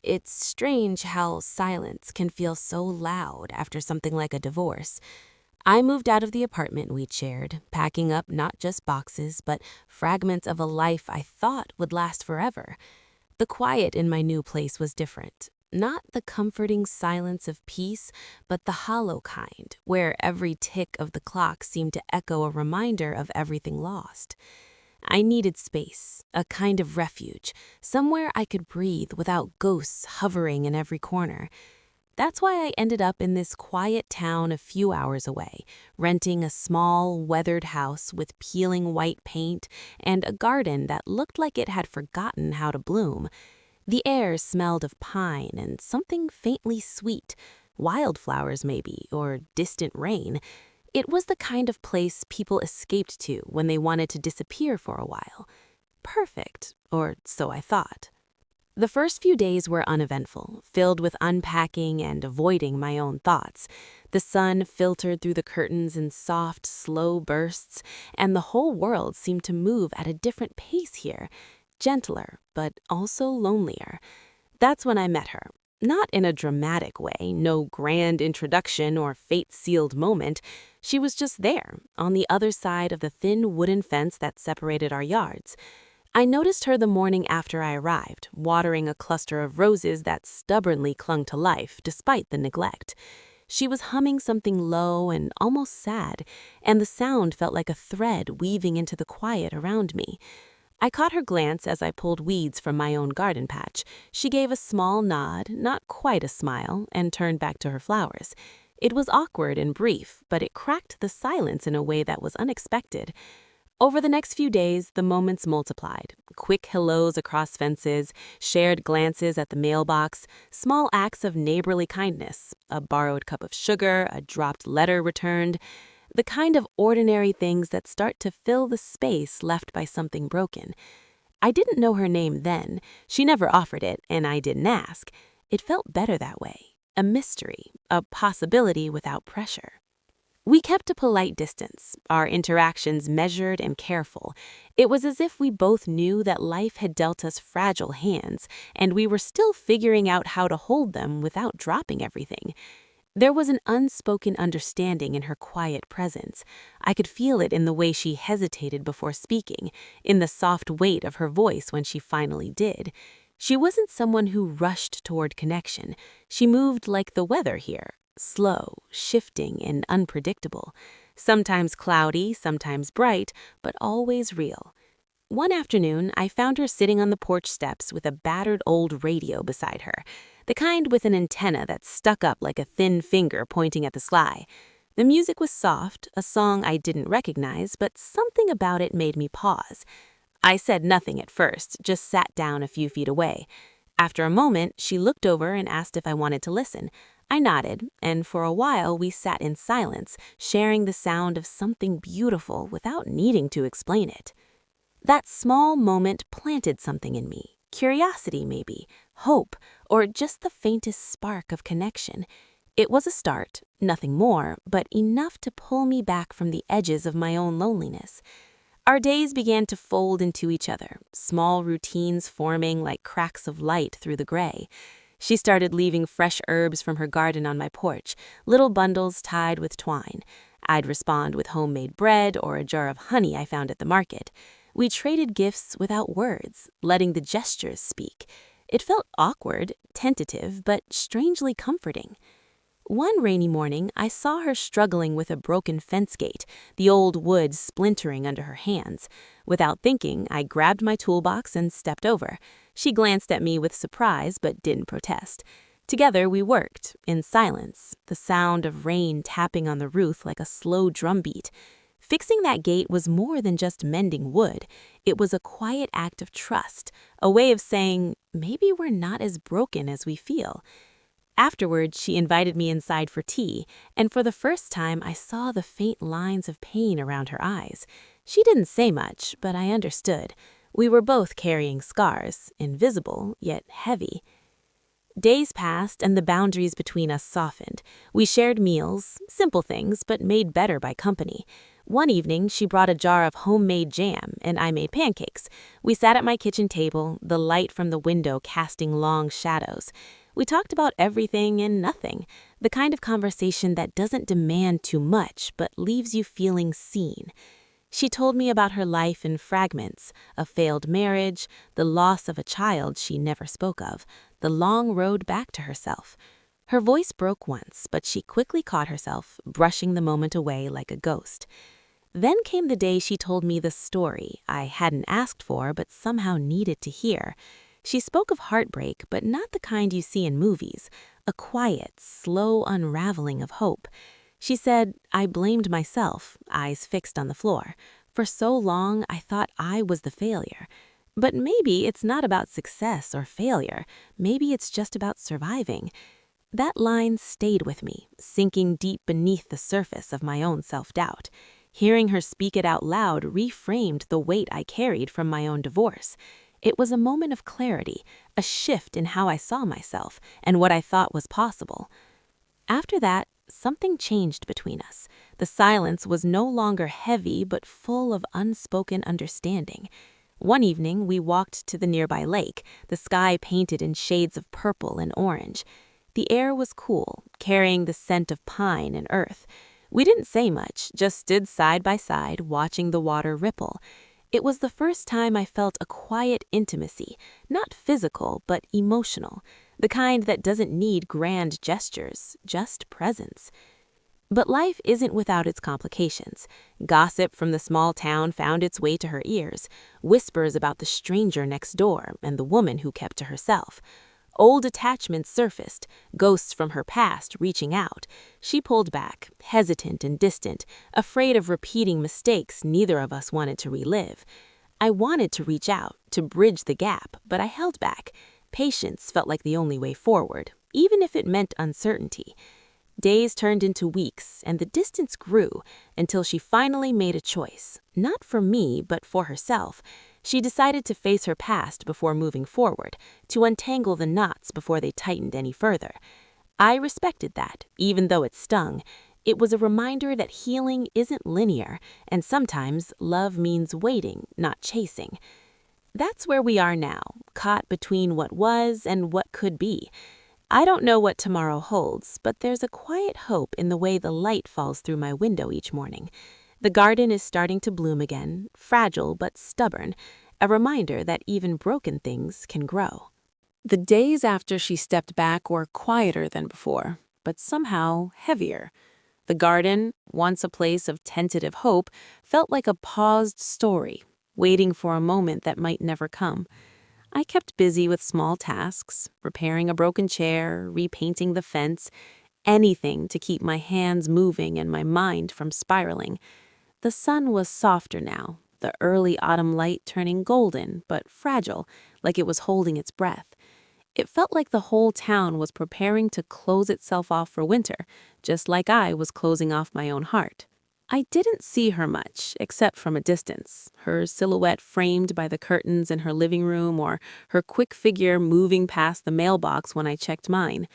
It's strange how silence can feel so loud after something like a divorce. I moved out of the apartment we'd shared, packing up not just boxes, but fragments of a life I thought would last forever. The quiet in my new place was different. Not the comforting silence of peace, but the hollow kind, where every tick of the clock seemed to echo a reminder of everything lost. I needed space, a kind of refuge, somewhere I could breathe without ghosts hovering in every corner. That's why I ended up in this quiet town a few hours away, renting a small, weathered house with peeling white paint and a garden that looked like it had forgotten how to bloom. The air smelled of pine and something faintly sweet, wildflowers maybe, or distant rain. It was the kind of place people escaped to when they wanted to disappear for a while. Perfect, or so I thought. The first few days were uneventful, filled with unpacking and avoiding my own thoughts. The sun filtered through the curtains in soft, slow bursts, and the whole world seemed to move at a different pace here, gentler, but also lonelier. That's when I met her. Not in a dramatic way, no grand introduction or fate-sealed moment. She was just there, on the other side of the thin wooden fence that separated our yards. I noticed her the morning after I arrived, watering a cluster of roses that stubbornly clung to life despite the neglect. She was humming something low and almost sad, and the sound felt like a thread weaving into the quiet around me. I caught her glance as I pulled weeds from my own garden patch. She gave a small nod, not quite a smile, and turned back to her flowers. It was awkward and brief, but it cracked the silence in a way that was unexpected. Over the next few days, the moments multiplied. Quick hellos across fences, shared glances at the mailbox, small acts of neighborly kindness, a borrowed cup of sugar, a dropped letter returned. The kind of ordinary things that start to fill the space left by something broken. I didn't know her name then. She never offered it, and I didn't ask. It felt better that way. A mystery, a possibility without pressure. We kept a polite distance, our interactions measured and careful. It was as if we both knew that life had dealt us fragile hands, and we were still figuring out how to hold them without dropping everything. There was an unspoken understanding in her quiet presence. I could feel it in the way she hesitated before speaking, in the soft weight of her voice when she finally did. She wasn't someone who rushed toward connection. She moved like the weather here, slow, shifting, and unpredictable. Sometimes cloudy, sometimes bright, but always real. One afternoon, I found her sitting on the porch steps with a battered old radio beside her, the kind with an antenna that stuck up like a thin finger pointing at the sky. The music was soft, a song I didn't recognize, but something about it made me pause. I said nothing at first, just sat down a few feet away. After a moment, she looked over and asked if I wanted to listen. I nodded, and for a while we sat in silence, sharing the sound of something beautiful without needing to explain it. That small moment planted something in me, curiosity maybe, hope, or just the faintest spark of connection. It was a start, nothing more, but enough to pull me back from the edges of my own loneliness. Our days began to fold into each other, small routines forming like cracks of light through the gray. She started leaving fresh herbs from her garden on my porch, little bundles tied with twine. I'd respond with homemade bread or a jar of honey I found at the market. We traded gifts without words, letting the gestures speak. It felt awkward, tentative, but strangely comforting. One rainy morning, I saw her struggling with a broken fence gate, the old wood splintering under her hands. Without thinking, I grabbed my toolbox and stepped over. She glanced at me with surprise but didn't protest. Together we worked, in silence, the sound of rain tapping on the roof like a slow drumbeat. Fixing that gate was more than just mending wood. It was a quiet act of trust, a way of saying, maybe we're not as broken as we feel. Afterward, she invited me inside for tea, and for the first time I saw the faint lines of pain around her eyes. She didn't say much, but I understood. We were both carrying scars, invisible, yet heavy. Days passed and the boundaries between us softened. We shared meals, simple things, but made better by company. One evening, she brought a jar of homemade jam, and I made pancakes. We sat at my kitchen table, the light from the window casting long shadows. We talked about everything and nothing, the kind of conversation that doesn't demand too much, but leaves you feeling seen. She told me about her life in fragments, a failed marriage, the loss of a child she never spoke of, the long road back to herself. Her voice broke once, but she quickly caught herself, brushing the moment away like a ghost. Then came the day she told me the story I hadn't asked for but somehow needed to hear. She spoke of heartbreak, but not the kind you see in movies, a quiet, slow unraveling of hope. She said, I blamed myself, eyes fixed on the floor. For so long, I thought I was the failure. But maybe it's not about success or failure. Maybe it's just about surviving. That line stayed with me, sinking deep beneath the surface of my own self-doubt. Hearing her speak it out loud reframed the weight I carried from my own divorce. It was a moment of clarity, a shift in how I saw myself and what I thought was possible. After that, something changed between us. The silence was no longer heavy but full of unspoken understanding. One evening, we walked to the nearby lake, the sky painted in shades of purple and orange. The air was cool, carrying the scent of pine and earth. We didn't say much, just stood side by side, watching the water ripple. It was the first time I felt a quiet intimacy, not physical, but emotional, the kind that doesn't need grand gestures, just presence. But life isn't without its complications. Gossip from the small town found its way to her ears, whispers about the stranger next door and the woman who kept to herself. Old attachments surfaced, ghosts from her past reaching out. She pulled back, hesitant and distant, afraid of repeating mistakes neither of us wanted to relive. I wanted to reach out, to bridge the gap, but I held back. Patience felt like the only way forward, even if it meant uncertainty. Days turned into weeks, and the distance grew until she finally made a choice, not for me, but for herself. She decided to face her past before moving forward, to untangle the knots before they tightened any further. I respected that, even though it stung. It was a reminder that healing isn't linear, and sometimes love means waiting, not chasing. That's where we are now, caught between what was and what could be. I don't know what tomorrow holds, but there's a quiet hope in the way the light falls through my window each morning. The garden is starting to bloom again, fragile but stubborn, a reminder that even broken things can grow. The days after she stepped back were quieter than before, but somehow heavier. The garden, once a place of tentative hope, felt like a paused story, waiting for a moment that might never come. I kept busy with small tasks, repairing a broken chair, repainting the fence, anything to keep my hands moving and my mind from spiraling. The sun was softer now, the early autumn light turning golden but fragile, like it was holding its breath. It felt like the whole town was preparing to close itself off for winter, just like I was closing off my own heart. I didn't see her much, except from a distance, her silhouette framed by the curtains in her living room or her quick figure moving past the mailbox when I checked mine.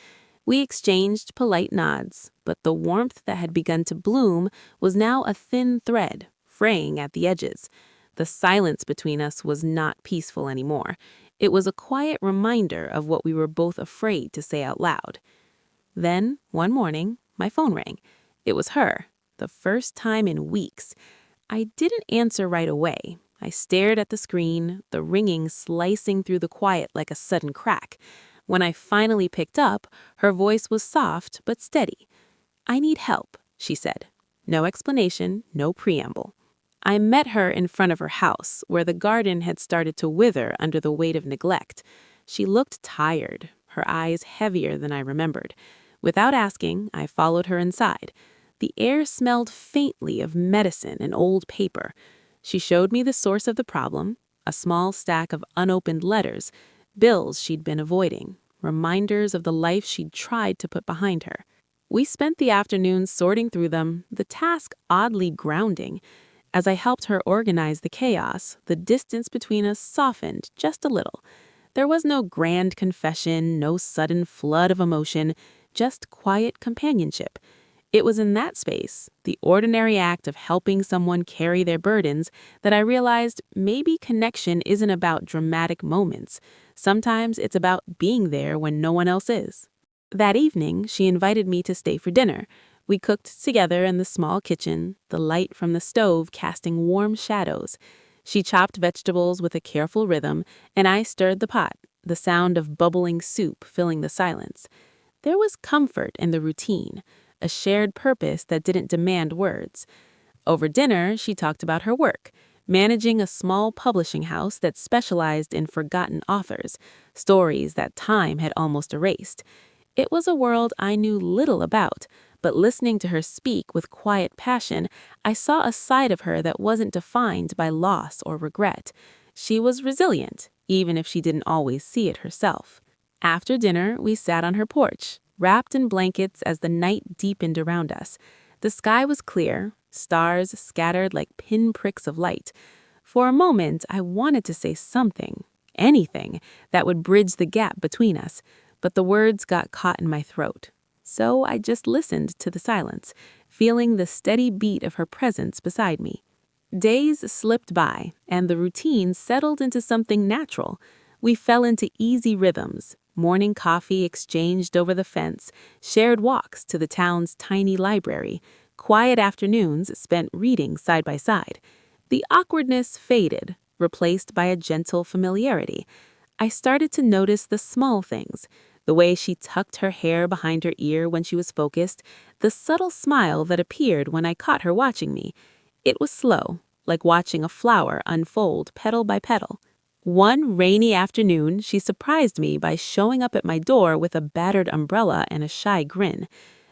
We exchanged polite nods, but the warmth that had begun to bloom was now a thin thread, fraying at the edges. The silence between us was not peaceful anymore. It was a quiet reminder of what we were both afraid to say out loud. Then, one morning, my phone rang. It was her. The first time in weeks. I didn't answer right away. I stared at the screen, the ringing slicing through the quiet like a sudden crack. When I finally picked up, her voice was soft but steady. "I need help," she said. No explanation, no preamble. I met her in front of her house, where the garden had started to wither under the weight of neglect. She looked tired, her eyes heavier than I remembered. Without asking, I followed her inside. The air smelled faintly of medicine and old paper. She showed me the source of the problem, a small stack of unopened letters, bills she'd been avoiding, reminders of the life she'd tried to put behind her. We spent the afternoon sorting through them, the task oddly grounding. As I helped her organize the chaos, the distance between us softened just a little. There was no grand confession, no sudden flood of emotion, just quiet companionship. It was in that space, the ordinary act of helping someone carry their burdens, that I realized maybe connection isn't about dramatic moments. Sometimes it's about being there when no one else is. That evening, she invited me to stay for dinner. We cooked together in the small kitchen, the light from the stove casting warm shadows. She chopped vegetables with a careful rhythm, and I stirred the pot, the sound of bubbling soup filling the silence. There was comfort in the routine, a shared purpose that didn't demand words. Over dinner, she talked about her work, managing a small publishing house that specialized in forgotten authors, stories that time had almost erased. It was a world I knew little about, but listening to her speak with quiet passion, I saw a side of her that wasn't defined by loss or regret. She was resilient, even if she didn't always see it herself. After dinner, we sat on her porch, wrapped in blankets as the night deepened around us. The sky was clear, stars scattered like pinpricks of light. For a moment, I wanted to say something, anything, that would bridge the gap between us, but the words got caught in my throat. So I just listened to the silence, feeling the steady beat of her presence beside me. Days slipped by, and the routine settled into something natural. We fell into easy rhythms, morning coffee exchanged over the fence, shared walks to the town's tiny library, quiet afternoons spent reading side by side. The awkwardness faded, replaced by a gentle familiarity. I started to notice the small things, the way she tucked her hair behind her ear when she was focused, the subtle smile that appeared when I caught her watching me. It was slow, like watching a flower unfold petal by petal. One rainy afternoon, she surprised me by showing up at my door with a battered umbrella and a shy grin.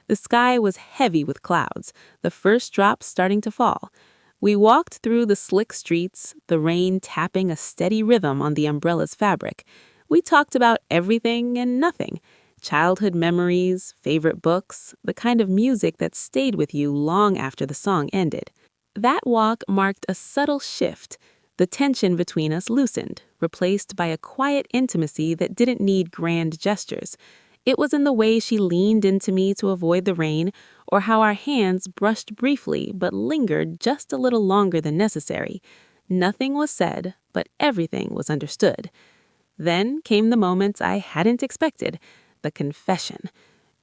The sky was heavy with clouds, the first drops starting to fall. We walked through the slick streets, the rain tapping a steady rhythm on the umbrella's fabric. We talked about everything and nothing. Childhood memories, favorite books, the kind of music that stayed with you long after the song ended. That walk marked a subtle shift. The tension between us loosened, replaced by a quiet intimacy that didn't need grand gestures. It was in the way she leaned into me to avoid the rain, or how our hands brushed briefly but lingered just a little longer than necessary. Nothing was said, but everything was understood. Then came the moments I hadn't expected, the confession.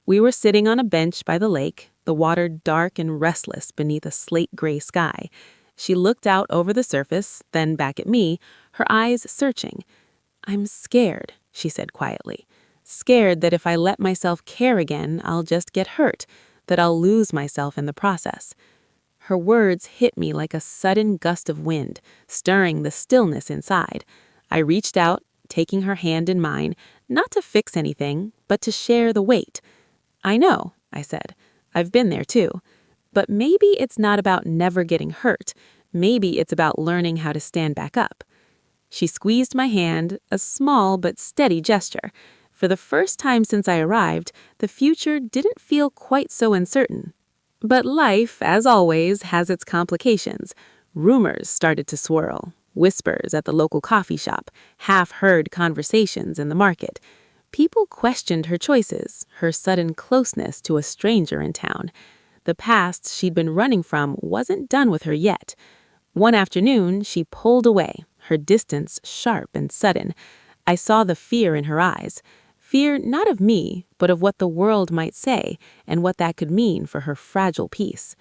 We were sitting on a bench by the lake, the water dark and restless beneath a slate-gray sky. She looked out over the surface, then back at me, her eyes searching. "I'm scared," she said quietly. "Scared that if I let myself care again, I'll just get hurt, that I'll lose myself in the process." Her words hit me like a sudden gust of wind, stirring the stillness inside. I reached out, taking her hand in mine, not to fix anything, but to share the weight. "I know," I said. "I've been there too. But maybe it's not about never getting hurt. Maybe it's about learning how to stand back up." She squeezed my hand, a small but steady gesture. For the first time since I arrived, the future didn't feel quite so uncertain. But life, as always, has its complications. Rumors started to swirl. Whispers at the local coffee shop, half-heard conversations in the market. People questioned her choices, her sudden closeness to a stranger in town. The past she'd been running from wasn't done with her yet. One afternoon, she pulled away, her distance sharp and sudden. I saw the fear in her eyes. Fear not of me, but of what the world might say and what that could mean for her fragile peace.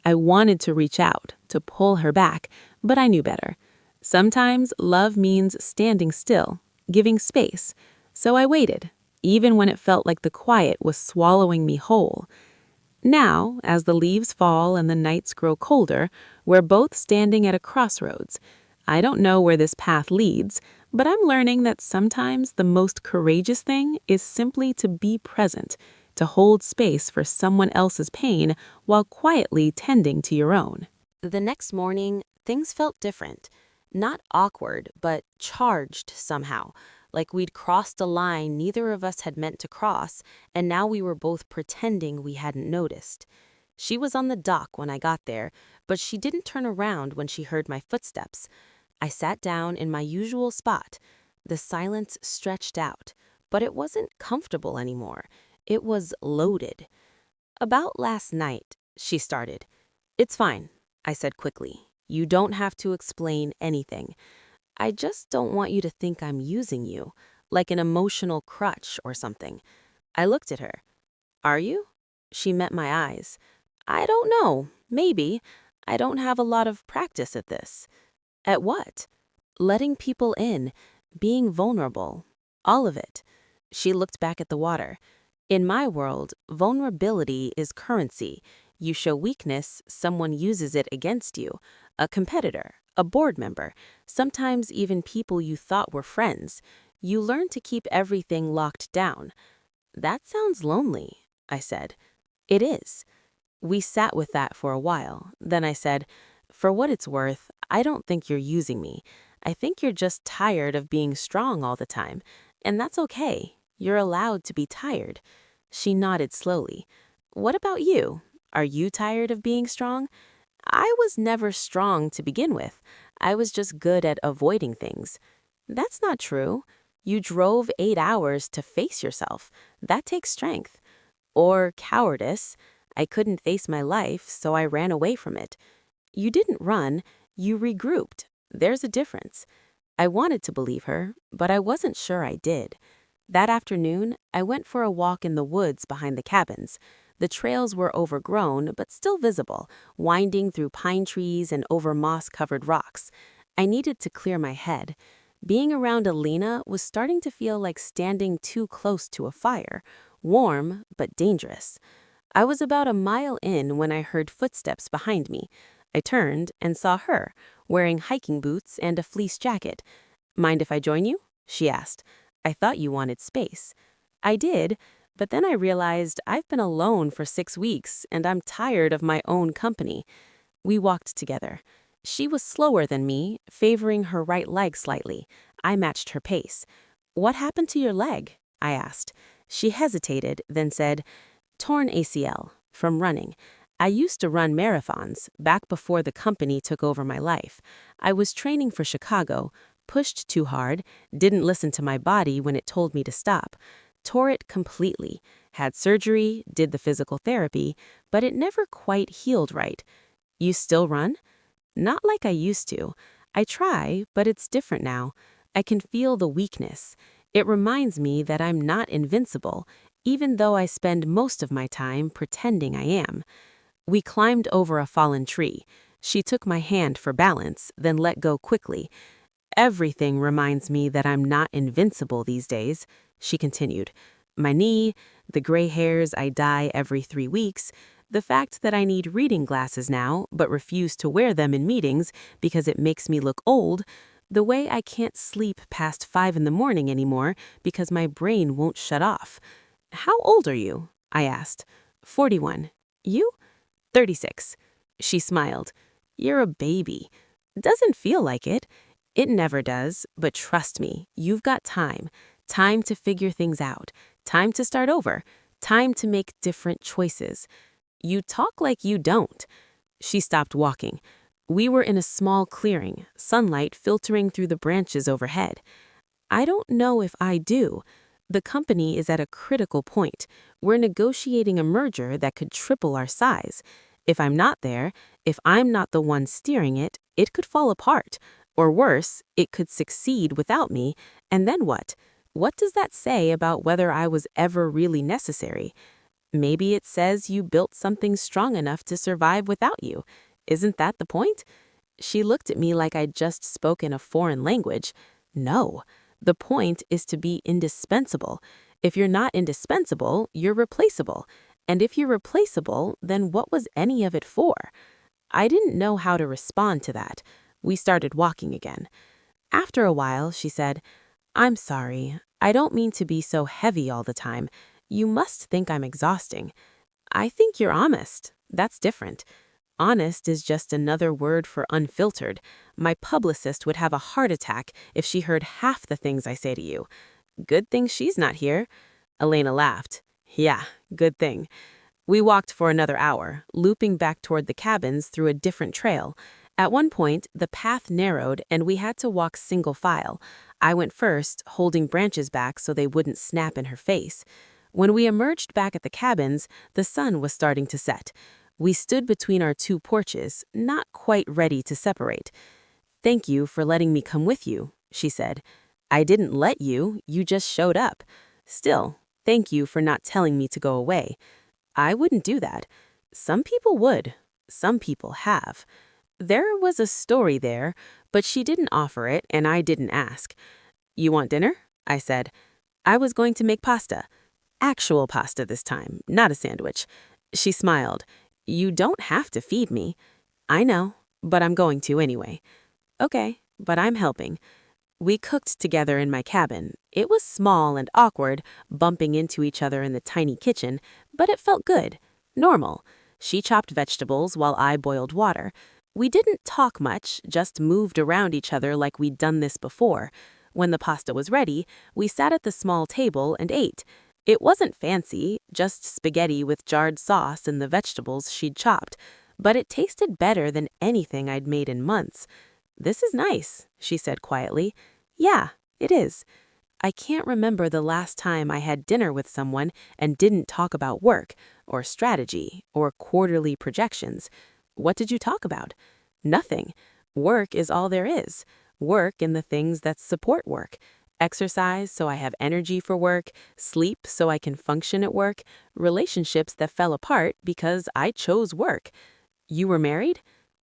I wanted to reach out, to pull her back, but I knew better. Sometimes love means standing still, giving space. So I waited, even when it felt like the quiet was swallowing me whole. Now, as the leaves fall and the nights grow colder, we're both standing at a crossroads. I don't know where this path leads, but I'm learning that sometimes the most courageous thing is simply to be present, to hold space for someone else's pain while quietly tending to your own. The next morning, things felt different. Not awkward, but charged somehow, like we'd crossed a line neither of us had meant to cross, and now we were both pretending we hadn't noticed. She was on the dock when I got there, but she didn't turn around when she heard my footsteps. I sat down in my usual spot. The silence stretched out, but it wasn't comfortable anymore. It was loaded. "About last night," she started. "It's fine," I said quickly. "You don't have to explain anything. I just don't want you to think I'm using you, like an emotional crutch or something." I looked at her. "Are you?" She met my eyes. "I don't know. Maybe. I don't have a lot of practice at this." "At what?" "Letting people in, being vulnerable. All of it." She looked back at the water. "In my world, vulnerability is currency. You show weakness, someone uses it against you. A competitor, a board member, sometimes even people you thought were friends. You learn to keep everything locked down." "That sounds lonely," I said. "It is." We sat with that for a while. Then I said, "For what it's worth, I don't think you're using me. I think you're just tired of being strong all the time. And that's okay. You're allowed to be tired." She nodded slowly. "What about you? Are you tired of being strong?" "I was never strong to begin with. I was just good at avoiding things." "That's not true. You drove 8 hours to face yourself. That takes strength." "Or cowardice. I couldn't face my life, so I ran away from it." "You didn't run. You regrouped. There's a difference." I wanted to believe her, but I wasn't sure I did. That afternoon, I went for a walk in the woods behind the cabins. The trails were overgrown, but still visible, winding through pine trees and over moss-covered rocks. I needed to clear my head. Being around Alina was starting to feel like standing too close to a fire, warm but dangerous. I was about a mile in when I heard footsteps behind me. I turned and saw her, wearing hiking boots and a fleece jacket. "Mind if I join you?" she asked. "I thought you wanted space." I did, but then I realized I've been alone for 6 weeks and I'm tired of my own company. We walked together. She was slower than me, favoring her right leg slightly. I matched her pace. "What happened to your leg?" I asked. She hesitated, then said, "Torn ACL, from running. I used to run marathons, back before the company took over my life. I was training for Chicago, pushed too hard, didn't listen to my body when it told me to stop. Tore it completely. Had surgery, did the physical therapy, but it never quite healed right." "You still run?" "Not like I used to. I try, but it's different now. I can feel the weakness. It reminds me that I'm not invincible, even though I spend most of my time pretending I am." We climbed over a fallen tree. She took my hand for balance, then let go quickly. "Everything reminds me that I'm not invincible these days," she continued. "My knee, the gray hairs I dye every 3 weeks, the fact that I need reading glasses now but refuse to wear them in meetings because it makes me look old, the way I can't sleep past 5 in the morning anymore because my brain won't shut off." "How old are you?" I asked. 41. "You?" 36. She smiled. "You're a baby." "Doesn't feel like it." "It never does, but trust me, you've got time. Time to figure things out. Time to start over. Time to make different choices." "You talk like you don't." She stopped walking. We were in a small clearing, sunlight filtering through the branches overhead. "I don't know if I do. The company is at a critical point. We're negotiating a merger that could triple our size. If I'm not there, if I'm not the one steering it, it could fall apart. Or worse, it could succeed without me. And then what? What does that say about whether I was ever really necessary? Maybe it says you built something strong enough to survive without you. Isn't that the point?" She looked at me like I'd just spoken a foreign language. "No. The point is to be indispensable. If you're not indispensable, you're replaceable. And if you're replaceable, then what was any of it for?" I didn't know how to respond to that. We started walking again. After a while, she said, "I'm sorry. I don't mean to be so heavy all the time. You must think I'm exhausting." "I think you're honest. That's different." "Honest is just another word for unfiltered. My publicist would have a heart attack if she heard half the things I say to you." "Good thing she's not here." Elena laughed. "Yeah, good thing." We walked for another hour, looping back toward the cabins through a different trail. At one point, the path narrowed and we had to walk single file. I went first, holding branches back so they wouldn't snap in her face. When we emerged back at the cabins, the sun was starting to set. We stood between our two porches, not quite ready to separate. "Thank you for letting me come with you," she said. "I didn't let you, you just showed up. Still, thank you for not telling me to go away. I wouldn't do that. Some people would. Some people have." There was a story there, but she didn't offer it and I didn't ask. "You want dinner?" I said. I was going to make pasta. Actual pasta this time, not a sandwich. She smiled. "You don't have to feed me." "I know, but I'm going to anyway." "Okay, but I'm helping." We cooked together in my cabin. It was small and awkward, bumping into each other in the tiny kitchen, but it felt good. Normal. She chopped vegetables while I boiled water. We didn't talk much, just moved around each other like we'd done this before. When the pasta was ready, we sat at the small table and ate. It wasn't fancy, just spaghetti with jarred sauce and the vegetables she'd chopped, but it tasted better than anything I'd made in months. "This is nice," she said quietly. "Yeah, it is." I can't remember the last time I had dinner with someone and didn't talk about work, or strategy, or quarterly projections. What did you talk about? Nothing. Work is all there is. Work and the things that support work. Exercise so I have energy for work, sleep so I can function at work, relationships that fell apart because I chose work. "You were married?"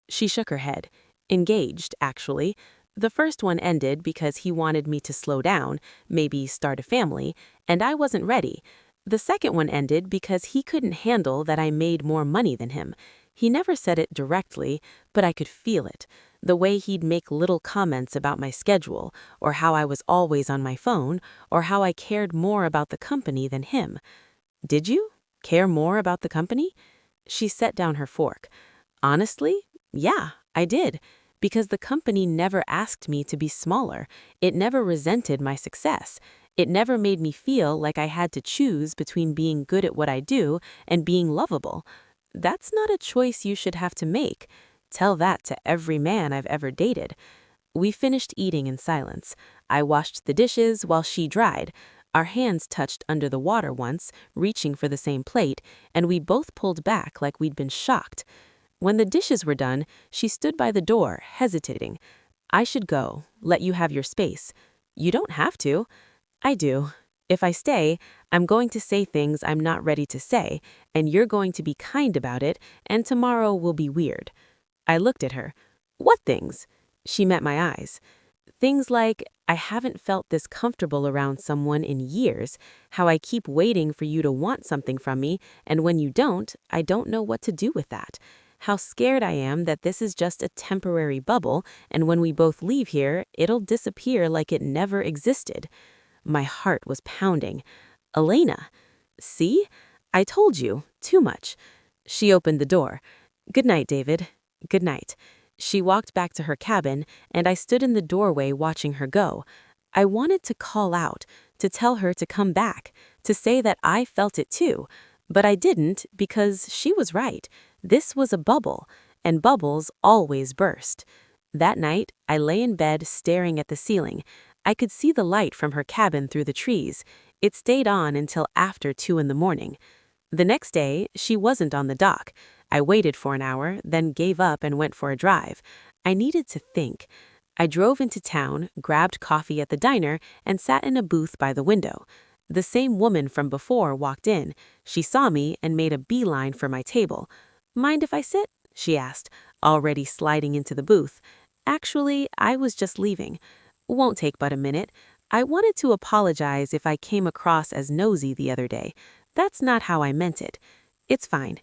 She shook her head. "Engaged, actually. The first one ended because he wanted me to slow down, maybe start a family, and I wasn't ready. The second one ended because he couldn't handle that I made more money than him. He never said it directly, but I could feel it. The way he'd make little comments about my schedule, or how I was always on my phone, or how I cared more about the company than him." "Did you care more about the company?" She set down her fork. "Honestly, yeah, I did. Because the company never asked me to be smaller. It never resented my success. It never made me feel like I had to choose between being good at what I do and being lovable. That's not a choice you should have to make. Tell that to every man I've ever dated." We finished eating in silence. I washed the dishes while she dried. Our hands touched under the water once, reaching for the same plate, and we both pulled back like we'd been shocked. When the dishes were done, she stood by the door, hesitating. "I should go. Let you have your space." "You don't have to." "I do. If I stay, I'm going to say things I'm not ready to say, and you're going to be kind about it, and tomorrow will be weird." I looked at her. "What things?" She met my eyes. "Things like, I haven't felt this comfortable around someone in years, how I keep waiting for you to want something from me, and when you don't, I don't know what to do with that. How scared I am that this is just a temporary bubble, and when we both leave here, it'll disappear like it never existed." My heart was pounding. "Elena." "See? I told you. Too much." She opened the door. "Good night, David." "Good night." She walked back to her cabin, and I stood in the doorway watching her go. I wanted to call out, to tell her to come back, to say that I felt it too. But I didn't because she was right. This was a bubble, and bubbles always burst. That night, I lay in bed staring at the ceiling. I could see the light from her cabin through the trees. It stayed on until after 2 in the morning. The next day, she wasn't on the dock. I waited for an hour, then gave up and went for a drive. I needed to think. I drove into town, grabbed coffee at the diner, and sat in a booth by the window. The same woman from before walked in. She saw me and made a beeline for my table. "Mind if I sit?" she asked, already sliding into the booth. Actually, I was just leaving. "Won't take but a minute. I wanted to apologize if I came across as nosy the other day. That's not how I meant it. It's fine.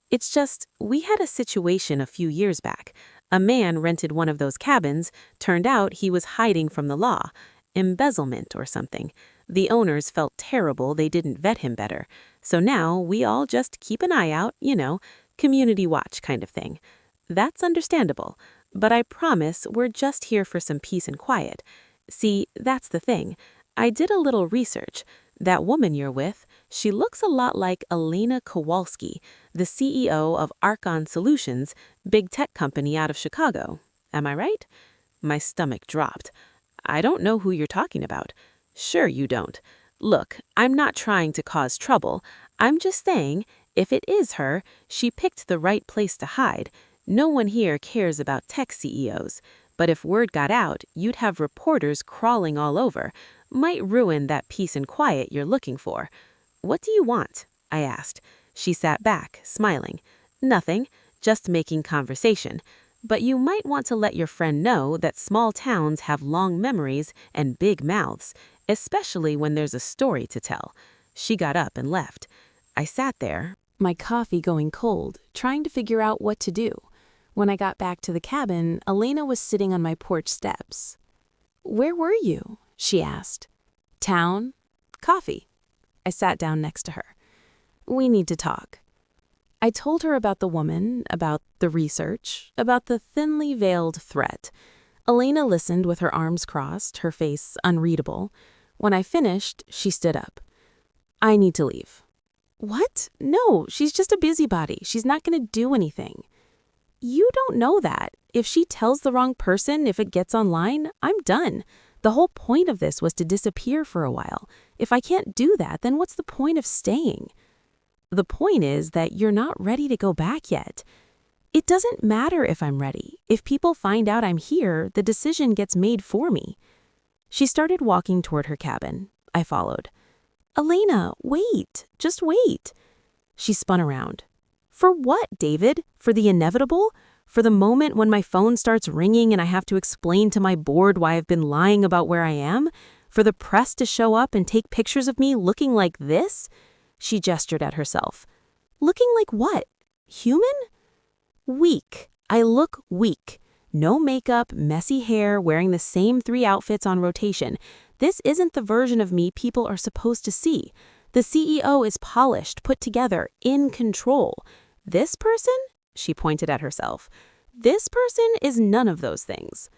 It's just, we had a situation a few years back. A man rented one of those cabins. Turned out he was hiding from the law. Embezzlement or something. The owners felt terrible they didn't vet him better. So now we all just keep an eye out, community watch kind of thing. That's understandable. But I promise we're just here for some peace and quiet. See, that's the thing. I did a little research. That woman you're with, she looks a lot like Elena Kowalski, the CEO of Archon Solutions, big tech company out of Chicago. Am I right? My stomach dropped. I don't know who you're talking about. Sure you don't. Look, I'm not trying to cause trouble. I'm just saying, if it is her, she picked the right place to hide. No one here cares about tech CEOs. But if word got out, you'd have reporters crawling all over. Might ruin that peace and quiet you're looking for. What do you want? I asked. She sat back, smiling. Nothing, just making conversation. But you might want to let your friend know that small towns have long memories and big mouths, especially when there's a story to tell. She got up and left. I sat there, my coffee going cold, trying to figure out what to do. When I got back to the cabin, Elena was sitting on my porch steps. "Where were you?" she asked. "Town. Coffee." I sat down next to her. "We need to talk." I told her about the woman, about the research, about the thinly veiled threat. Elena listened with her arms crossed, her face unreadable. When I finished, she stood up. "I need to leave." "What? No, she's just a busybody. She's not going to do anything." "You don't know that. If she tells the wrong person, if it gets online, I'm done. The whole point of this was to disappear for a while. If I can't do that, then what's the point of staying?" "The point is that you're not ready to go back yet." "It doesn't matter if I'm ready. If people find out I'm here, the decision gets made for me." She started walking toward her cabin. I followed. "Elena, wait. Just wait." She spun around. "For what, David? For the inevitable? For the moment when my phone starts ringing and I have to explain to my board why I've been lying about where I am? For the press to show up and take pictures of me looking like this?" She gestured at herself. "Looking like what? Human?" "Weak. I look weak. No makeup, messy hair, wearing the same 3 outfits on rotation. This isn't the version of me people are supposed to see. The CEO is polished, put together, in control. This person?" She pointed at herself. "This person is none of those things."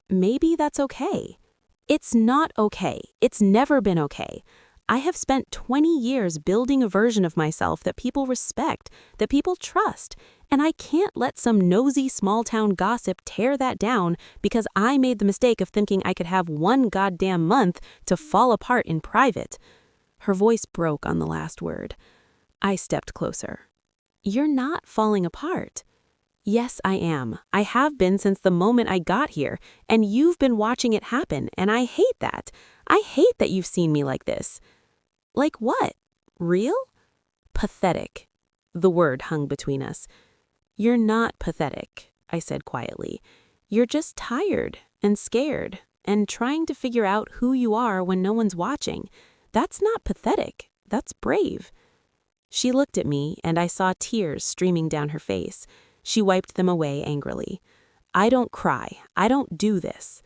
"Maybe that's okay." "It's not okay. It's never been okay. I have spent 20 years building a version of myself that people respect, that people trust, and I can't let some nosy small-town gossip tear that down because I made the mistake of thinking I could have one goddamn month to fall apart in private." Her voice broke on the last word. I stepped closer. "You're not falling apart." "Yes, I am. I have been since the moment I got here, and you've been watching it happen, and I hate that. I hate that you've seen me like this." "Like what? Real?" "Pathetic." The word hung between us. "You're not pathetic," I said quietly. "You're just tired and scared and trying to figure out who you are when no one's watching. That's not pathetic. That's brave." She looked at me, and I saw tears streaming down her face. She wiped them away angrily. "I don't cry. I don't do this."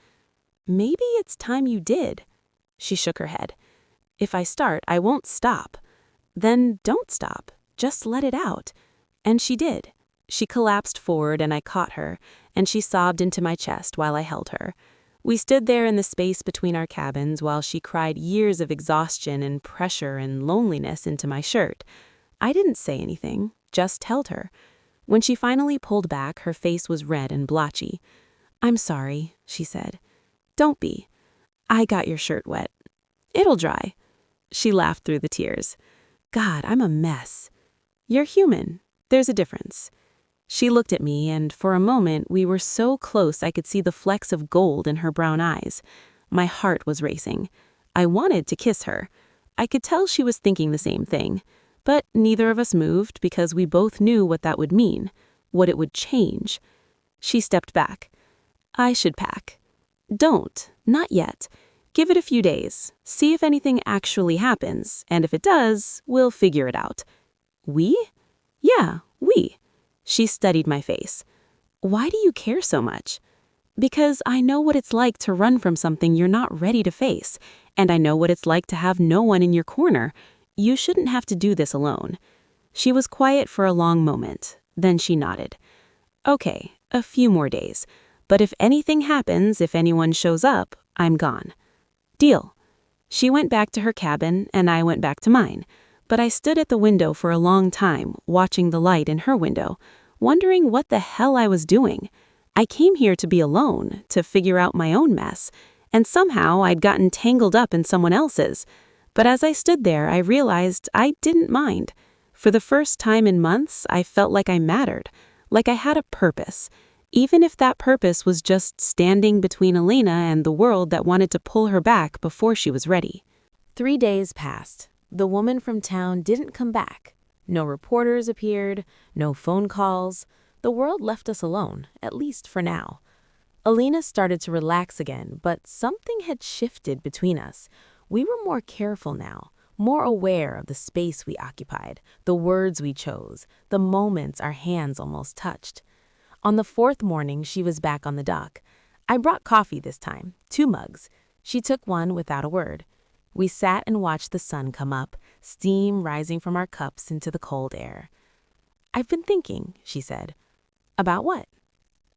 "Maybe it's time you did." She shook her head. "If I start, I won't stop." "Then don't stop. Just let it out." And she did. She collapsed forward and I caught her, and she sobbed into my chest while I held her. We stood there in the space between our cabins while she cried years of exhaustion and pressure and loneliness into my shirt. I didn't say anything, just held her. When she finally pulled back, her face was red and blotchy. "I'm sorry," she said. "Don't be. I got your shirt wet. It'll dry." She laughed through the tears. "God, I'm a mess." "You're human. There's a difference." She looked at me, and for a moment we were so close I could see the flecks of gold in her brown eyes. My heart was racing. I wanted to kiss her. I could tell she was thinking the same thing. But neither of us moved because we both knew what that would mean, what it would change. She stepped back. "I should pack." "Don't. Not yet. Give it a few days. See if anything actually happens, and if it does, we'll figure it out." "We?" "Yeah, we." She studied my face. "Why do you care so much?" "Because I know what it's like to run from something you're not ready to face, and I know what it's like to have no one in your corner. You shouldn't have to do this alone." She was quiet for a long moment. Then she nodded. "Okay, a few more days. But if anything happens, if anyone shows up, I'm gone." "Deal." She went back to her cabin, and I went back to mine. But I stood at the window for a long time, watching the light in her window, wondering what the hell I was doing. I came here to be alone, to figure out my own mess, and somehow I'd gotten tangled up in someone else's. But as I stood there, I realized I didn't mind. For the first time in months, I felt like I mattered, like I had a purpose, even if that purpose was just standing between Elena and the world that wanted to pull her back before she was ready. 3 days passed. The woman from town didn't come back. No reporters appeared, no phone calls. The world left us alone, at least for now. Alina started to relax again, but something had shifted between us. We were more careful now, more aware of the space we occupied, the words we chose, the moments our hands almost touched. On the 4th morning, she was back on the dock. I brought coffee this time, 2 mugs. She took one without a word. We sat and watched the sun come up, steam rising from our cups into the cold air. "I've been thinking," she said. "About what?"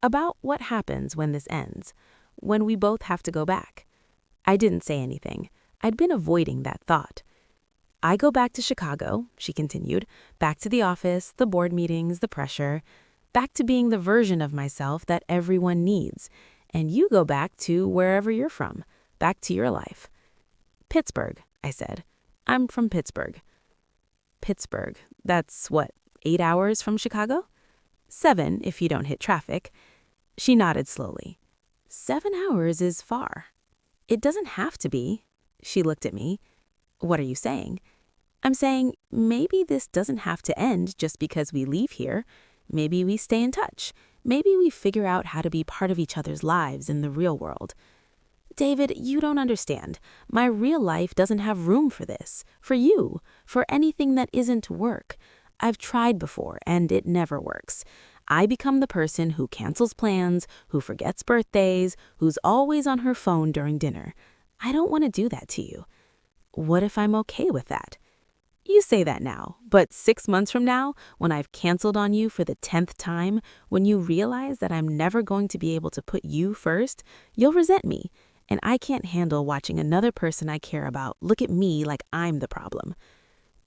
"About what happens when this ends, when we both have to go back." I didn't say anything. I'd been avoiding that thought. "I go back to Chicago," she continued, "back to the office, the board meetings, the pressure, back to being the version of myself that everyone needs. And you go back to wherever you're from, back to your life." "Pittsburgh," I said. "I'm from Pittsburgh." "Pittsburgh, that's what, 8 hours from Chicago?" 7 if you don't hit traffic. She nodded slowly. 7 hours is far. "It doesn't have to be." She looked at me. "What are you saying?" "I'm saying maybe this doesn't have to end just because we leave here. Maybe we stay in touch. Maybe we figure out how to be part of each other's lives in the real world." "David, you don't understand. My real life doesn't have room for this, for you, for anything that isn't work. I've tried before, and it never works. I become the person who cancels plans, who forgets birthdays, who's always on her phone during dinner. I don't want to do that to you." "What if I'm okay with that?" "You say that now, but 6 months from now, when I've canceled on you for the 10th time, when you realize that I'm never going to be able to put you first, you'll resent me. And I can't handle watching another person I care about look at me like I'm the problem."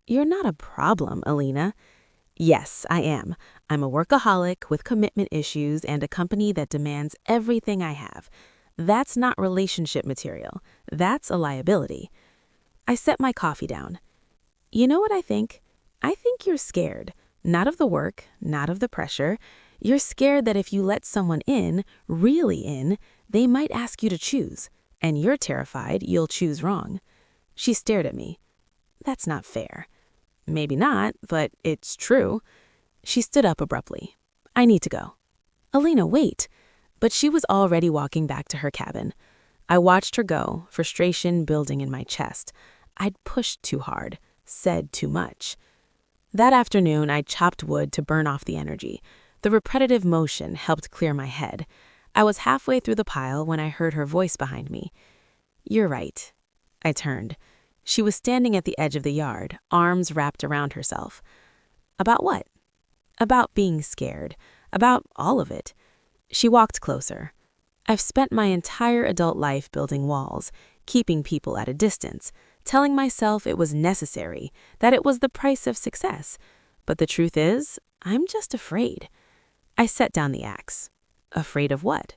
"You're not a problem, Alina." "Yes, I am. I'm a workaholic with commitment issues and a company that demands everything I have. That's not relationship material. That's a liability." I set my coffee down. "You know what I think? I think you're scared. Not of the work, not of the pressure. You're scared that if you let someone in, really in, they might ask you to choose. And you're terrified you'll choose wrong." She stared at me. "That's not fair." "Maybe not, but it's true." She stood up abruptly. "I need to go." "Alina, wait." But she was already walking back to her cabin. I watched her go, frustration building in my chest. I'd pushed too hard, said too much. That afternoon, I chopped wood to burn off the energy. The repetitive motion helped clear my head. I was halfway through the pile when I heard her voice behind me. "You're right." I turned. She was standing at the edge of the yard, arms wrapped around herself. "About what?" "About being scared. About all of it." She walked closer. "I've spent my entire adult life building walls, keeping people at a distance, telling myself it was necessary, that it was the price of success. But the truth is, I'm just afraid." I set down the axe. Afraid of what?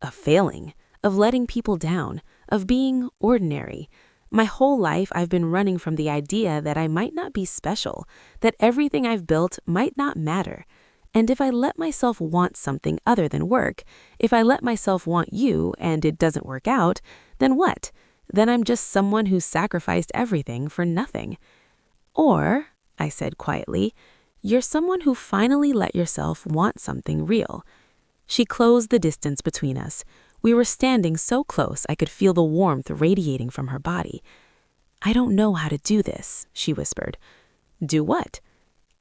Of failing, of letting people down, of being ordinary. My whole life I've been running from the idea that I might not be special, that everything I've built might not matter. And if I let myself want something other than work, if I let myself want you and it doesn't work out, then what? Then I'm just someone who sacrificed everything for nothing. Or, I said quietly, you're someone who finally let yourself want something real. She closed the distance between us. We were standing so close I could feel the warmth radiating from her body. "I don't know how to do this," she whispered. "Do what?"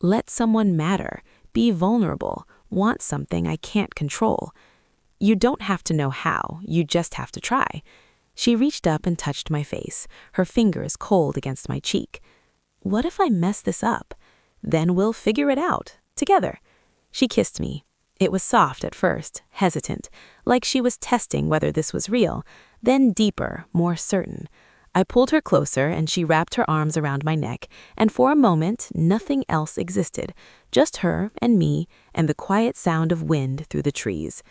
"Let someone matter, be vulnerable, want something I can't control." "You don't have to know how, you just have to try." She reached up and touched my face, her fingers cold against my cheek. "What if I mess this up? Then we'll figure it out, together." She kissed me. It was soft at first, hesitant, like she was testing whether this was real, then deeper, more certain. I pulled her closer and she wrapped her arms around my neck, and for a moment, nothing else existed, just her and me and the quiet sound of wind through the trees.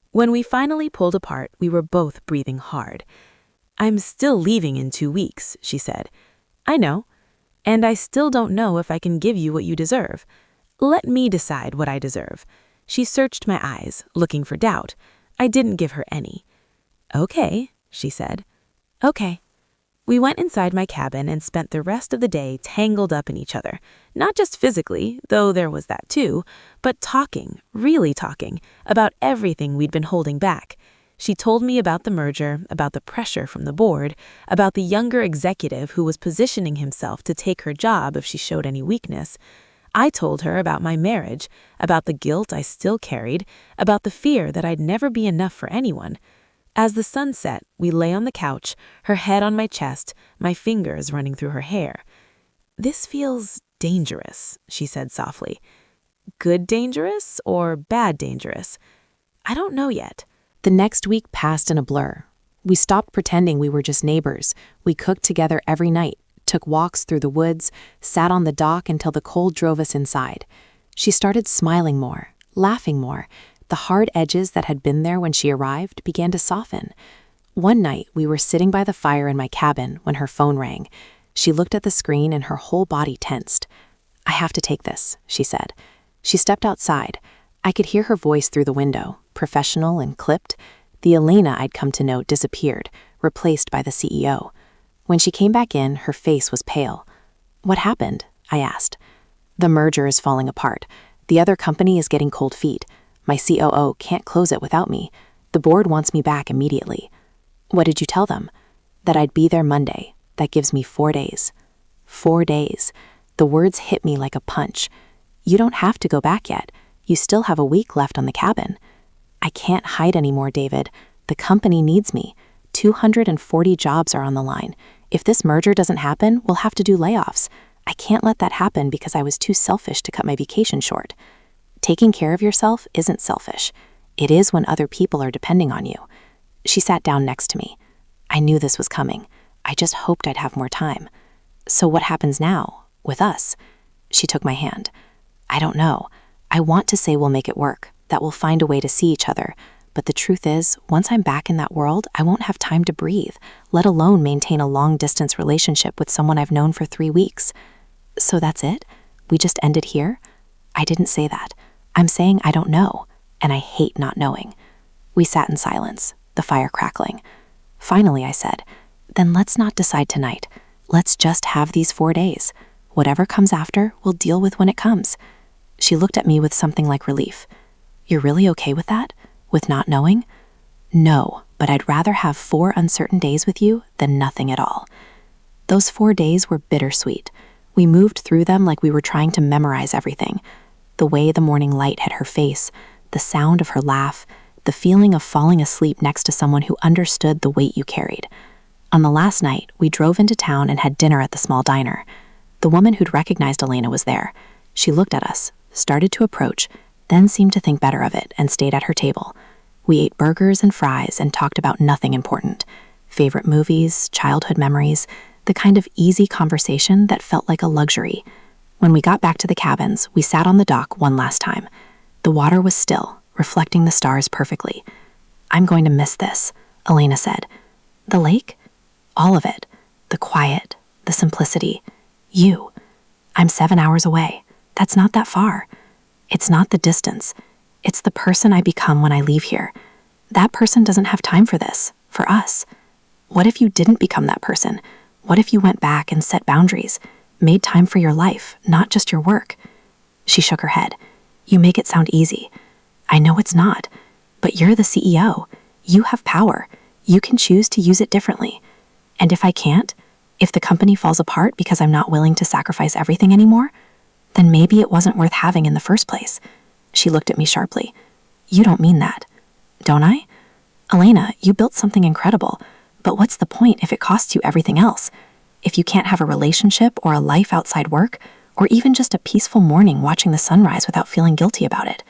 When we finally pulled apart, we were both breathing hard. "I'm still leaving in 2 weeks," she said. "I know. And I still don't know if I can give you what you deserve. Let me decide what I deserve." She searched my eyes, looking for doubt. I didn't give her any. "Okay," she said. "Okay." We went inside my cabin and spent the rest of the day tangled up in each other. Not just physically, though there was that too, but talking, really talking, about everything we'd been holding back. She told me about the merger, about the pressure from the board, about the younger executive who was positioning himself to take her job if she showed any weakness. I told her about my marriage, about the guilt I still carried, about the fear that I'd never be enough for anyone. As the sun set, we lay on the couch, her head on my chest, my fingers running through her hair. "This feels dangerous," she said softly. "Good dangerous or bad dangerous? I don't know yet." The next week passed in a blur. We stopped pretending we were just neighbors. We cooked together every night, took walks through the woods, sat on the dock until the cold drove us inside. She started smiling more, laughing more. The hard edges that had been there when she arrived began to soften. One night, we were sitting by the fire in my cabin when her phone rang. She looked at the screen and her whole body tensed. "I have to take this," she said. She stepped outside. I could hear her voice through the window, professional and clipped. The Elena I'd come to know disappeared, replaced by the CEO. When she came back in, her face was pale. "What happened?" I asked. "The merger is falling apart. The other company is getting cold feet. My COO can't close it without me. The board wants me back immediately." "What did you tell them?" "That I'd be there Monday. That gives me 4 days." 4 days. The words hit me like a punch. "You don't have to go back yet. You still have a week left on the cabin." "I can't hide anymore, David. The company needs me. 240 jobs are on the line. If this merger doesn't happen, we'll have to do layoffs. I can't let that happen because I was too selfish to cut my vacation short." Taking care of yourself isn't selfish. It is when other people are depending on you. She sat down next to me. I knew this was coming. I just hoped I'd have more time. "So what happens now, with us?" She took my hand. "I don't know. I want to say we'll make it work, that we'll find a way to see each other. But the truth is, once I'm back in that world, I won't have time to breathe, let alone maintain a long-distance relationship with someone I've known for 3 weeks. So that's it? We just ended here?" I didn't say that. I'm saying I don't know, and I hate not knowing. We sat in silence, the fire crackling. Finally, I said, "Then let's not decide tonight. Let's just have these 4 days. Whatever comes after, we'll deal with when it comes." She looked at me with something like relief. "You're really okay with that? With not knowing?" "No, but I'd rather have 4 uncertain days with you than nothing at all." Those 4 days were bittersweet. We moved through them like we were trying to memorize everything. The way the morning light hit her face, the sound of her laugh, the feeling of falling asleep next to someone who understood the weight you carried. On the last night, we drove into town and had dinner at the small diner. The woman who'd recognized Elena was there. She looked at us, started to approach, then seemed to think better of it and stayed at her table. We ate burgers and fries and talked about nothing important. Favorite movies, childhood memories, the kind of easy conversation that felt like a luxury. When we got back to the cabins, we sat on the dock one last time. The water was still, reflecting the stars perfectly. "I'm going to miss this," Elena said. "The lake?" "All of it. The quiet, the simplicity. You. I'm 7 hours away. That's not that far. It's not the distance. It's the person I become when I leave here. That person doesn't have time for this, for us. What if you didn't become that person? What if you went back and set boundaries? Made time for your life, not just your work?" She shook her head. "You make it sound easy. I know it's not, but you're the CEO. You have power. You can choose to use it differently. And if I can't, if the company falls apart because I'm not willing to sacrifice everything anymore, then maybe it wasn't worth having in the first place." She looked at me sharply. "You don't mean that." "Don't I? Elena, you built something incredible, but what's the point if it costs you everything else? If you can't have a relationship or a life outside work, or even just a peaceful morning watching the sunrise without feeling guilty about it.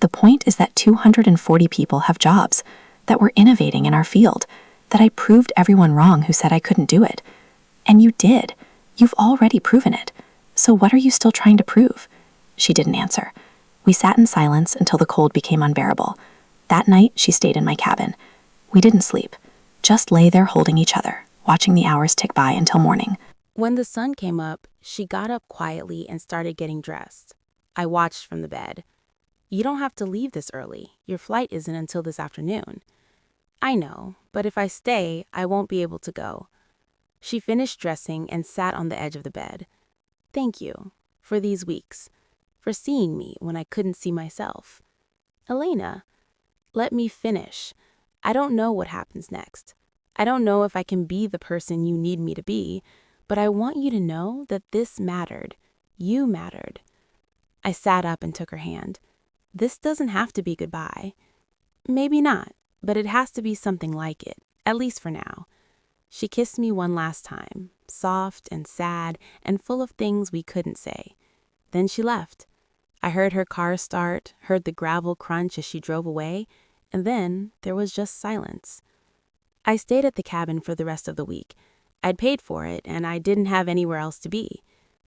The point is that 240 people have jobs, that we're innovating in our field, That I proved everyone wrong who said I couldn't do it. And you did. You've already proven it. So what are you still trying to prove? She didn't answer. We sat in silence until the cold became unbearable. That night, she stayed in my cabin. We didn't sleep, just lay there holding each other, watching the hours tick by until morning. When the sun came up, she got up quietly and started getting dressed. I watched from the bed. "You don't have to leave this early. Your flight isn't until this afternoon." "I know, but if I stay, I won't be able to go." She finished dressing and sat on the edge of the bed. "Thank you for these weeks, for seeing me when I couldn't see myself." "Elena, let me finish. I don't know what happens next. I don't know if I can be the person you need me to be, but I want you to know that this mattered. You mattered." I sat up and took her hand. "This doesn't have to be goodbye." "Maybe not, but it has to be something like it, at least for now." She kissed me one last time, soft and sad and full of things we couldn't say. Then she left. I heard her car start, heard the gravel crunch as she drove away, and then there was just silence. I stayed at the cabin for the rest of the week. I'd paid for it, and I didn't have anywhere else to be.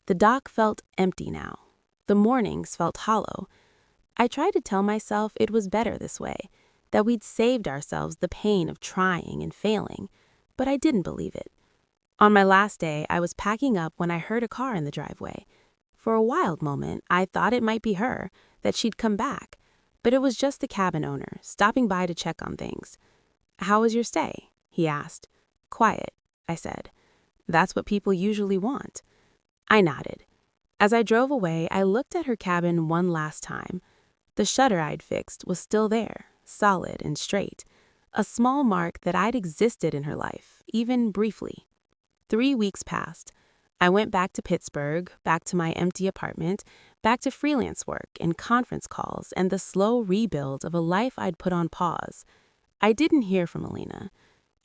The dock felt empty now. The mornings felt hollow. I tried to tell myself it was better this way, that we'd saved ourselves the pain of trying and failing, but I didn't believe it. On my last day, I was packing up when I heard a car in the driveway. For a wild moment, I thought it might be her, that she'd come back, but it was just the cabin owner, stopping by to check on things. "How was your stay?" he asked. "Quiet," I said. "That's what people usually want." I nodded. As I drove away, I looked at her cabin one last time. The shutter I'd fixed was still there, solid and straight, a small mark that I'd existed in her life, even briefly. 3 weeks passed. I went back to Pittsburgh, back to my empty apartment, back to freelance work and conference calls and the slow rebuild of a life I'd put on pause. I didn't hear from Elena.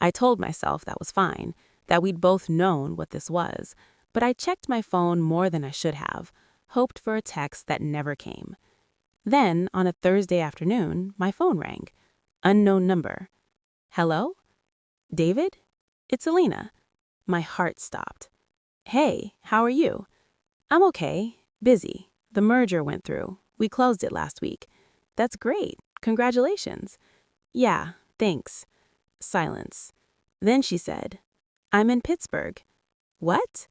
I told myself that was fine, that we'd both known what this was, but I checked my phone more than I should have, hoped for a text that never came. Then, on a Thursday afternoon, my phone rang. Unknown number. "Hello? David? It's Elena." My heart stopped. "Hey, how are you?" "I'm okay. Busy. The merger went through. We closed it last week." "That's great. Congratulations." "Yeah, thanks." Silence. Then she said, "I'm in Pittsburgh." "What?"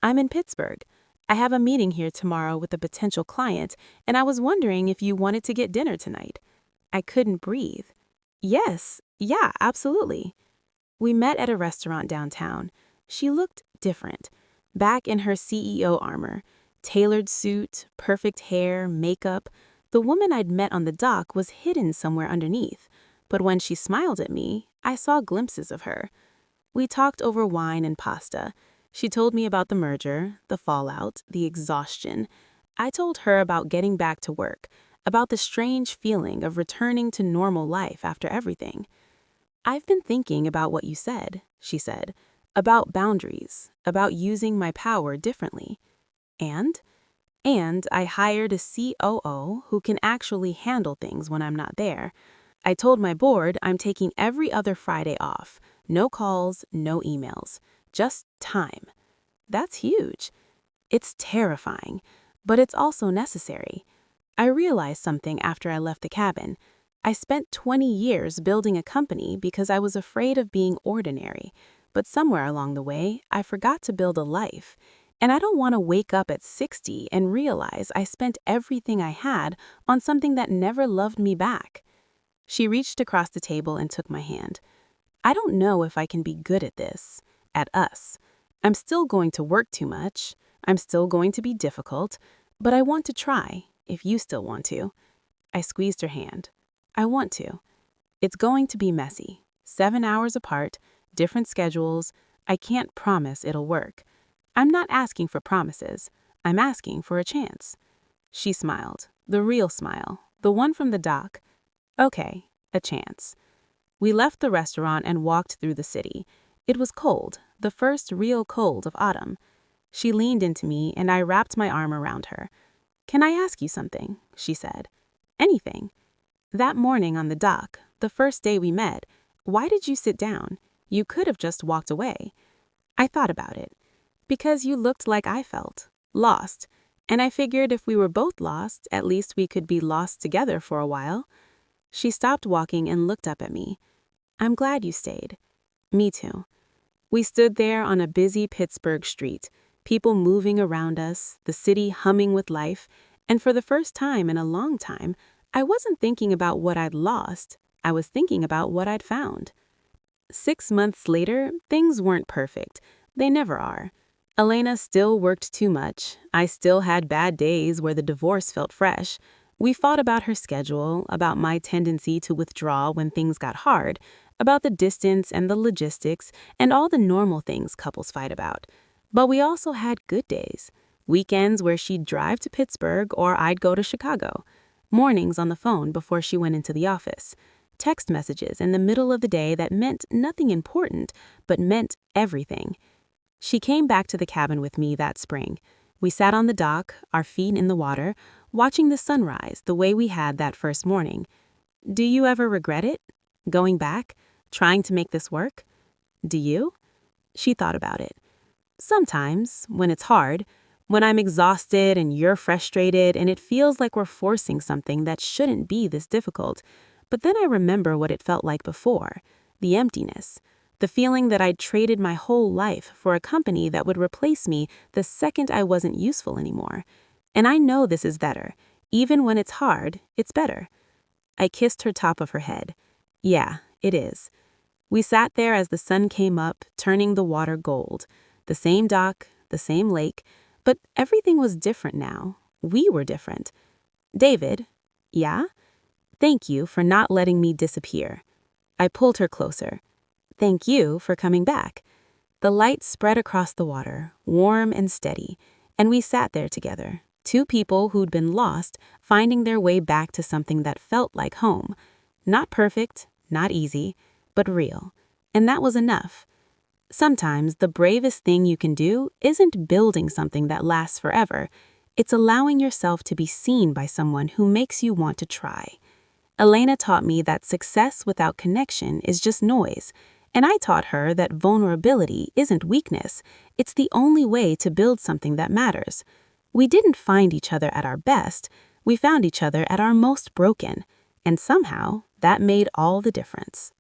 "I'm in Pittsburgh. I have a meeting here tomorrow with a potential client, and I was wondering if you wanted to get dinner tonight." I couldn't breathe. "Yes, yeah, absolutely." We met at a restaurant downtown. She looked different, back in her CEO armor, tailored suit, perfect hair, makeup. The woman I'd met on the dock was hidden somewhere underneath, but when she smiled at me, I saw glimpses of her. We talked over wine and pasta. She told me about the merger, the fallout, the exhaustion. I told her about getting back to work, about the strange feeling of returning to normal life after everything. "I've been thinking about what you said," she said, "about boundaries, about using my power differently. And I hired a COO who can actually handle things when I'm not there. I told my board I'm taking every other Friday off. No calls, no emails. Just time." That's huge. It's terrifying, but it's also necessary. I realized something after I left the cabin. I spent 20 years building a company because I was afraid of being ordinary, but somewhere along the way, I forgot to build a life. And I don't want to wake up at 60 and realize I spent everything I had on something that never loved me back. She reached across the table and took my hand. "I don't know if I can be good at this, at us. I'm still going to work too much. I'm still going to be difficult, but I want to try, if you still want to." I squeezed her hand. "I want to. It's going to be messy. 7 hours apart, different schedules. I can't promise it'll work. I'm not asking for promises. I'm asking for a chance." She smiled, the real smile, the one from the dock. "Okay, a chance." We left the restaurant and walked through the city. It was cold, the first real cold of autumn. She leaned into me and I wrapped my arm around her. "Can I ask you something?" she said. "Anything." "That morning on the dock, the first day we met, why did you sit down? You could have just walked away. I thought about it. Because you looked like I felt, lost. And I figured if we were both lost, at least we could be lost together for a while. She stopped walking and looked up at me. I'm glad you stayed. Me too. We stood there on a busy Pittsburgh street, people moving around us, the city humming with life, and for the first time in a long time, I wasn't thinking about what I'd lost. I was thinking about what I'd found. 6 months later, things weren't perfect. They never are. Elena still worked too much. I still had bad days where the divorce felt fresh. We fought about her schedule, about my tendency to withdraw when things got hard, about the distance and the logistics, and all the normal things couples fight about. But we also had good days. Weekends where she'd drive to Pittsburgh or I'd go to Chicago. Mornings on the phone before she went into the office. Text messages in the middle of the day that meant nothing important, but meant everything. She came back to the cabin with me that spring. We sat on the dock, our feet in the water, watching the sunrise the way we had that first morning. Do you ever regret it? Going back? Trying to make this work? Do you? She thought about it. Sometimes, when it's hard, when I'm exhausted and you're frustrated and it feels like we're forcing something that shouldn't be this difficult. But then I remember what it felt like before, the emptiness, the feeling that I'd traded my whole life for a company that would replace me the second I wasn't useful anymore. And I know this is better. Even when it's hard, it's better. I kissed her top of her head. Yeah, it is. We sat there as the sun came up, turning the water gold. The same dock, the same lake, but everything was different now. We were different. David, yeah? Thank you for not letting me disappear. I pulled her closer. Thank you for coming back. The light spread across the water, warm and steady, and we sat there together, two people who'd been lost, finding their way back to something that felt like home. Not perfect, not easy, but real. And that was enough. Sometimes the bravest thing you can do isn't building something that lasts forever. It's allowing yourself to be seen by someone who makes you want to try. Elena taught me that success without connection is just noise, and I taught her that vulnerability isn't weakness. It's the only way to build something that matters. We didn't find each other at our best. We found each other at our most broken, and somehow that made all the difference.